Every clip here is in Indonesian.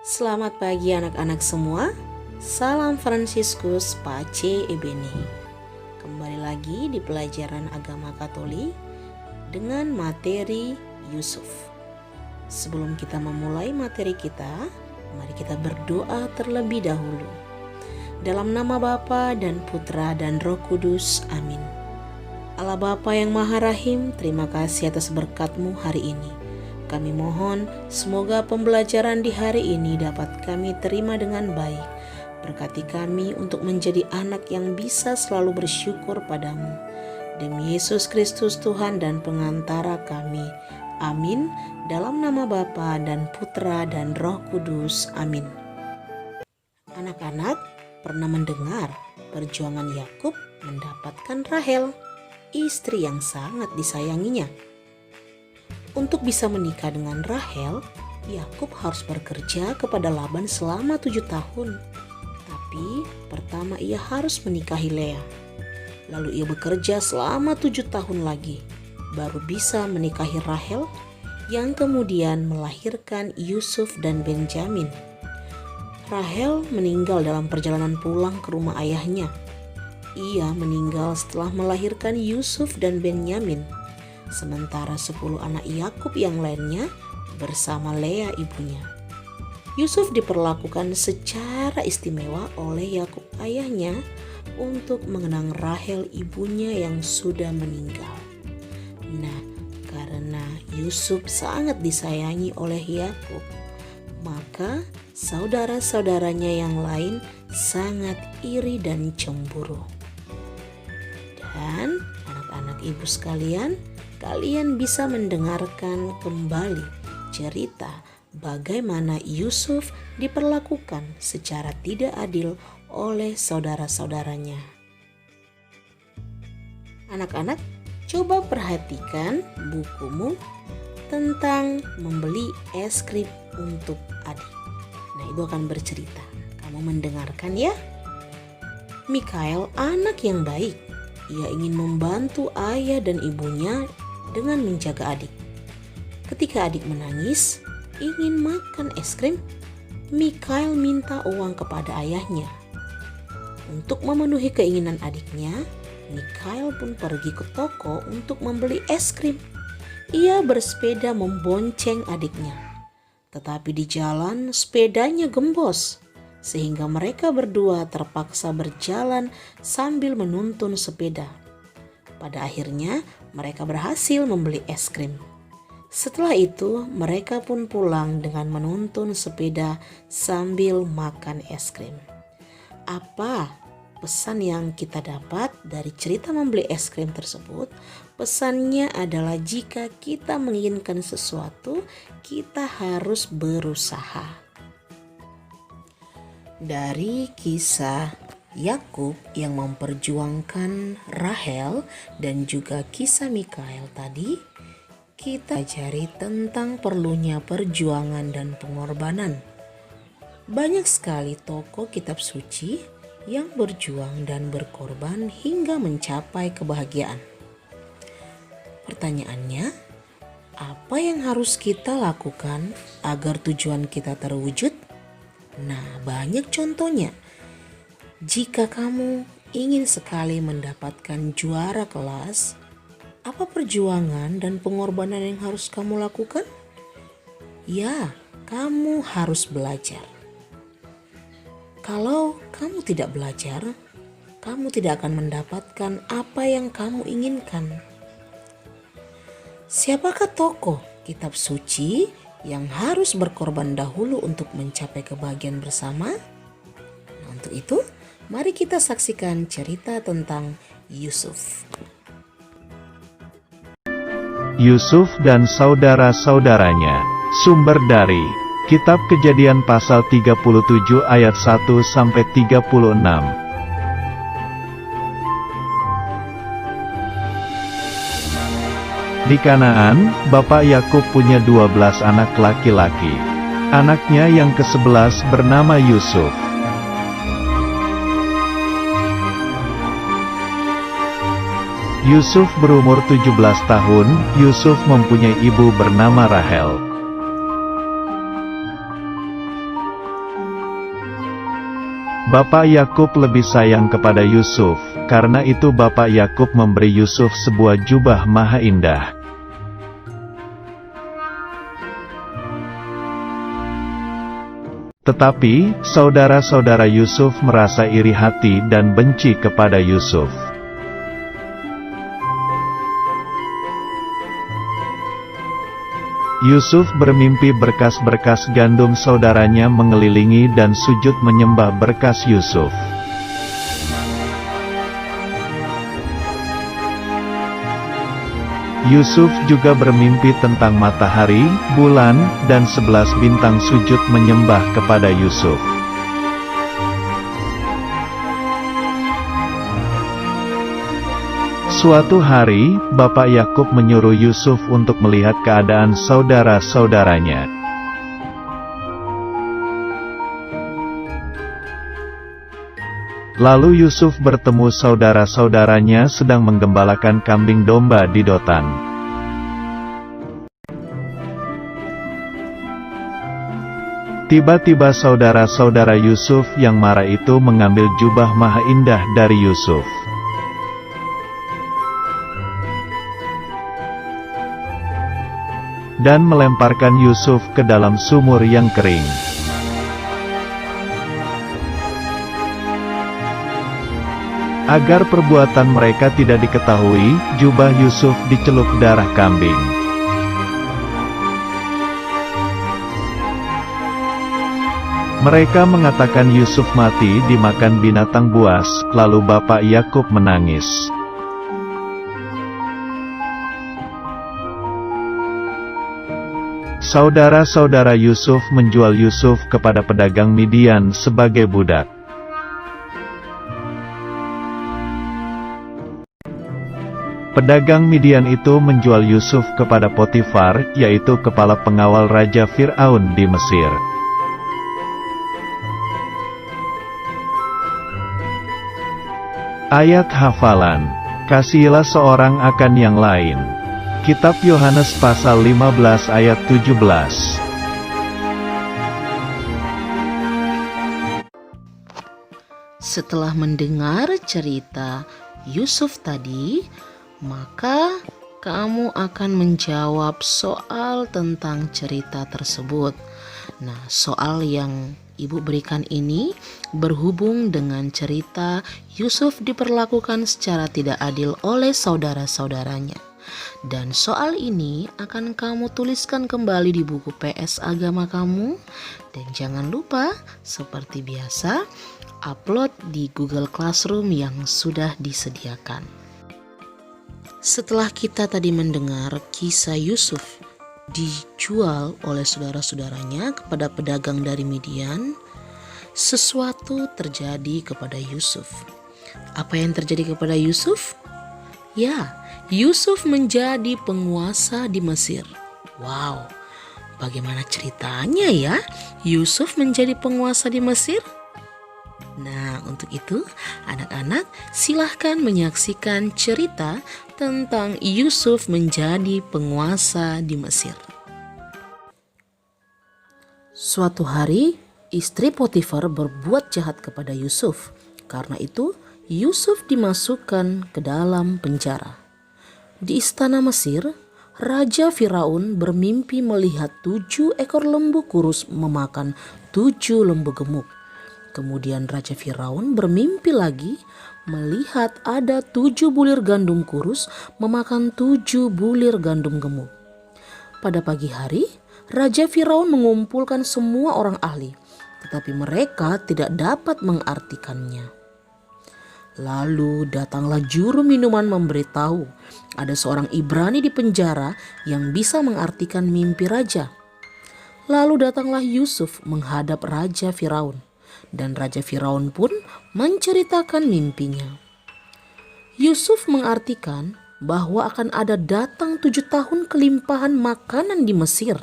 Selamat pagi anak-anak semua. Salam Fransiskus Pace Ebene. Kembali lagi di pelajaran agama Katolik dengan materi Yusuf. Sebelum kita memulai materi kita, mari kita berdoa terlebih dahulu. Dalam nama Bapa dan Putra dan Roh Kudus, amin. Allah Bapa yang Maha Rahim, terima kasih atas berkat-Mu hari ini. Kami mohon semoga pembelajaran di hari ini dapat kami terima dengan baik. Berkati kami untuk menjadi anak yang bisa selalu bersyukur padamu. Demi Yesus Kristus Tuhan dan pengantara kami. Amin. Dalam nama Bapa dan Putra dan Roh Kudus. Amin. Anak-anak pernah mendengar perjuangan Yakub mendapatkan Rahel, istri yang sangat disayanginya. Untuk bisa menikah dengan Rahel, Yakub harus bekerja kepada Laban selama 7 tahun. Tapi pertama ia harus menikahi Lea. Lalu ia bekerja selama 7 tahun lagi, baru bisa menikahi Rahel yang kemudian melahirkan Yusuf dan Benjamin. Rahel meninggal dalam perjalanan pulang ke rumah ayahnya. Ia meninggal setelah melahirkan Yusuf dan Benyamin. Sementara 10 anak Yakub yang lainnya bersama Lea ibunya. Yusuf diperlakukan secara istimewa oleh Yakub ayahnya untuk mengenang Rahel ibunya yang sudah meninggal. Nah, karena Yusuf sangat disayangi oleh Yakub, maka saudara-saudaranya yang lain sangat iri dan cemburu. Dan anak-anak ibu sekalian, kalian bisa mendengarkan kembali cerita bagaimana Yusuf diperlakukan secara tidak adil oleh saudara-saudaranya. Anak-anak, coba perhatikan bukumu tentang membeli es krim untuk adik. Nah, itu akan bercerita. Kamu mendengarkan ya? Mikael anak yang baik. Ia ingin membantu ayah dan ibunya dengan menjaga adik. Ketika adik menangis, ingin makan es krim, Mikael minta uang kepada ayahnya. Untuk memenuhi keinginan adiknya, Mikael pun pergi ke toko untuk membeli es krim. Ia bersepeda membonceng adiknya. Tetapi di jalan sepedanya gembos, sehingga mereka berdua terpaksa berjalan sambil menuntun sepeda. Pada akhirnya mereka berhasil membeli es krim. Setelah itu mereka pun pulang dengan menuntun sepeda sambil makan es krim. Apa pesan yang kita dapat dari cerita membeli es krim tersebut? Pesannya adalah jika kita menginginkan sesuatu, kita harus berusaha. Dari kisah Yakub yang memperjuangkan Rahel dan juga kisah Mikael tadi, kita cari tentang perlunya perjuangan dan pengorbanan. Banyak sekali tokoh kitab suci yang berjuang dan berkorban hingga mencapai kebahagiaan. Pertanyaannya, apa yang harus kita lakukan agar tujuan kita terwujud? Nah, banyak contohnya. Jika kamu ingin sekali mendapatkan juara kelas, apa perjuangan dan pengorbanan yang harus kamu lakukan? Ya, kamu harus belajar. Kalau kamu tidak belajar, kamu tidak akan mendapatkan apa yang kamu inginkan. Siapakah tokoh kitab suci yang harus berkorban dahulu untuk mencapai kebahagiaan bersama? Nah, untuk itu, mari kita saksikan cerita tentang Yusuf. Yusuf dan saudara-saudaranya. Sumber dari Kitab Kejadian pasal 37 ayat 1-36. Di Kanaan, Bapak Yakub punya 12 anak laki-laki. Anaknya yang ke-11 bernama Yusuf. Yusuf berumur 17 tahun, Yusuf mempunyai ibu bernama Rahel. Bapak Yakub lebih sayang kepada Yusuf, karena itu Bapak Yakub memberi Yusuf sebuah jubah maha indah. Tetapi, saudara-saudara Yusuf merasa iri hati dan benci kepada Yusuf. Yusuf bermimpi berkas-berkas gandum saudaranya mengelilingi dan sujud menyembah berkas Yusuf. Yusuf juga bermimpi tentang matahari, bulan, dan 11 bintang sujud menyembah kepada Yusuf. Suatu hari, Bapak Yakub menyuruh Yusuf untuk melihat keadaan saudara-saudaranya. Lalu Yusuf bertemu saudara-saudaranya sedang menggembalakan kambing domba di Dotan. Tiba-tiba saudara-saudara Yusuf yang marah itu mengambil jubah maha indah dari Yusuf. Dan melemparkan Yusuf ke dalam sumur yang kering. Agar perbuatan mereka tidak diketahui, jubah Yusuf dicelup darah kambing. Mereka mengatakan Yusuf mati dimakan binatang buas, lalu Bapak Yakub menangis. Saudara-saudara Yusuf menjual Yusuf kepada pedagang Midian sebagai budak. Pedagang Midian itu menjual Yusuf kepada Potifar, yaitu kepala pengawal Raja Fir'aun di Mesir. Ayat hafalan. Kasihilah seorang akan yang lain. Kitab Yohanes pasal 15 ayat 17. Setelah mendengar cerita Yusuf tadi, maka kamu akan menjawab soal tentang cerita tersebut. Nah, soal yang Ibu berikan ini berhubung dengan cerita Yusuf diperlakukan secara tidak adil oleh saudara-saudaranya. Dan soal ini akan kamu tuliskan kembali di buku PS agama kamu. Dan jangan lupa, seperti biasa, upload di Google Classroom yang sudah disediakan. Setelah kita tadi mendengar kisah Yusuf dijual oleh saudara-saudaranya kepada pedagang dari Midian, sesuatu terjadi kepada Yusuf. Apa yang terjadi kepada Yusuf? Ya, Yusuf menjadi penguasa di Mesir. Wow, bagaimana ceritanya ya Yusuf menjadi penguasa di Mesir? Nah, untuk itu anak-anak silahkan menyaksikan cerita tentang Yusuf menjadi penguasa di Mesir. Suatu hari, istri Potifar berbuat jahat kepada Yusuf. Karena itu, Yusuf dimasukkan ke dalam penjara. Di istana Mesir, Raja Firaun bermimpi melihat 7 ekor lembu kurus memakan 7 lembu gemuk. Kemudian Raja Firaun bermimpi lagi melihat ada 7 bulir gandum kurus memakan 7 bulir gandum gemuk. Pada pagi hari, Raja Firaun mengumpulkan semua orang ahli, tetapi mereka tidak dapat mengartikannya. Lalu datanglah juru minuman memberitahu ada seorang Ibrani di penjara yang bisa mengartikan mimpi raja. Lalu datanglah Yusuf menghadap Raja Firaun. Dan Raja Firaun pun menceritakan mimpinya. Yusuf mengartikan bahwa akan ada datang 7 tahun kelimpahan makanan di Mesir.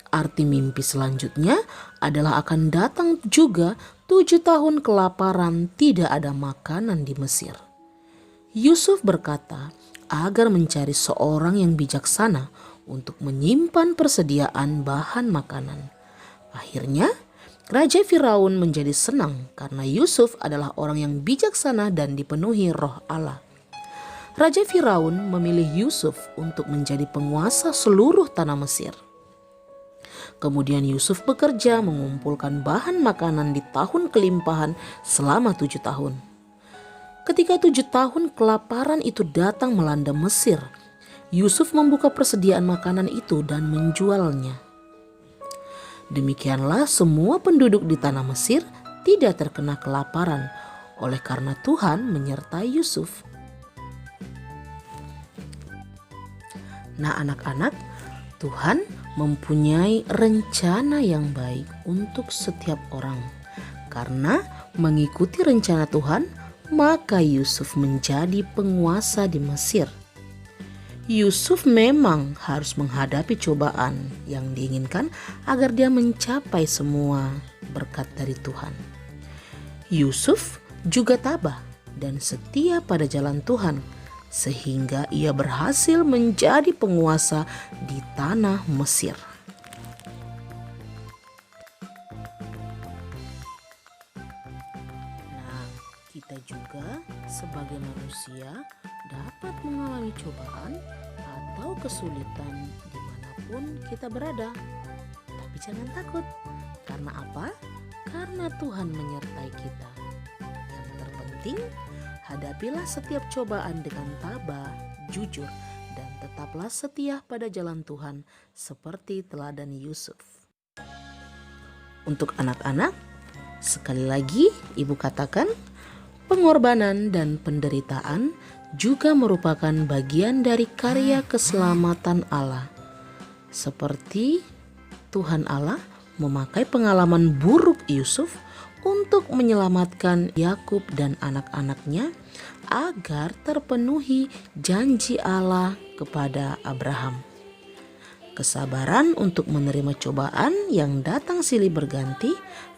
Arti mimpi selanjutnya adalah akan datang juga 7 tahun kelaparan tidak ada makanan di Mesir. Yusuf berkata agar mencari seorang yang bijaksana untuk menyimpan persediaan bahan makanan. Akhirnya Raja Firaun menjadi senang karena Yusuf adalah orang yang bijaksana dan dipenuhi roh Allah. Raja Firaun memilih Yusuf untuk menjadi penguasa seluruh tanah Mesir. Kemudian Yusuf bekerja mengumpulkan bahan makanan di tahun kelimpahan selama 7 tahun. Ketika 7 tahun kelaparan itu datang melanda Mesir, Yusuf membuka persediaan makanan itu dan menjualnya. Demikianlah semua penduduk di tanah Mesir tidak terkena kelaparan oleh karena Tuhan menyertai Yusuf. Nah anak-anak, Tuhan mempunyai rencana yang baik untuk setiap orang. Karena mengikuti rencana Tuhan, maka Yusuf menjadi penguasa di Mesir. Yusuf memang harus menghadapi cobaan yang diinginkan agar dia mencapai semua berkat dari Tuhan. Yusuf juga tabah dan setia pada jalan Tuhan, sehingga ia berhasil menjadi penguasa di tanah Mesir. Nah, kita juga sebagai manusia dapat mengalami cobaan atau kesulitan dimanapun kita berada. Tapi jangan takut. Karena apa? Karena Tuhan menyertai kita. Yang terpenting, hadapilah setiap cobaan dengan tabah, jujur, dan tetaplah setia pada jalan Tuhan seperti teladan Yusuf. Untuk anak-anak, sekali lagi Ibu katakan, pengorbanan dan penderitaan juga merupakan bagian dari karya keselamatan Allah. Seperti Tuhan Allah memakai pengalaman buruk Yusuf untuk menyelamatkan Yakub dan anak-anaknya agar terpenuhi janji Allah kepada Abraham. Kesabaran untuk menerima cobaan yang datang silih berganti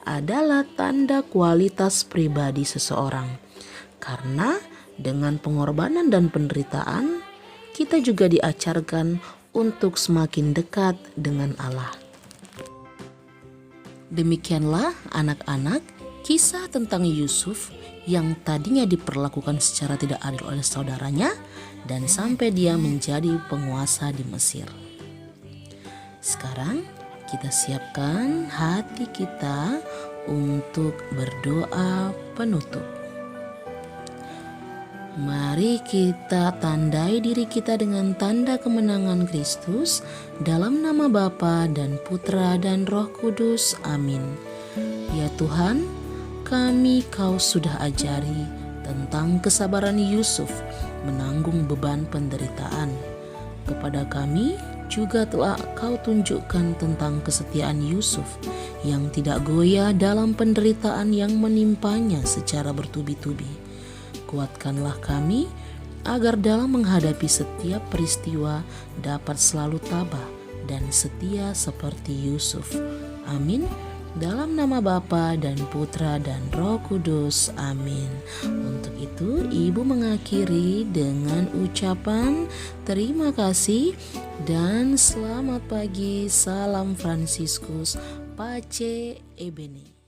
adalah tanda kualitas pribadi seseorang. Karena dengan pengorbanan dan penderitaan, kita juga diajarkan untuk semakin dekat dengan Allah. Demikianlah anak-anak, kisah tentang Yusuf yang tadinya diperlakukan secara tidak adil oleh saudaranya dan sampai dia menjadi penguasa di Mesir. Sekarang kita siapkan hati kita untuk berdoa penutup. Mari kita tandai diri kita dengan tanda kemenangan Kristus dalam nama Bapa dan Putra dan Roh Kudus. Amin. Ya Tuhan, kami Kau sudah ajari tentang kesabaran Yusuf menanggung beban penderitaan. Kepada kami juga telah Kau tunjukkan tentang kesetiaan Yusuf yang tidak goyah dalam penderitaan yang menimpanya secara bertubi-tubi. Kuatkanlah kami agar dalam menghadapi setiap peristiwa dapat selalu tabah dan setia seperti Yusuf. Amin. Dalam nama Bapa dan Putra dan Roh Kudus. Amin. Untuk itu Ibu mengakhiri dengan ucapan terima kasih dan selamat pagi. Salam Fransiskus, Pace Ebene.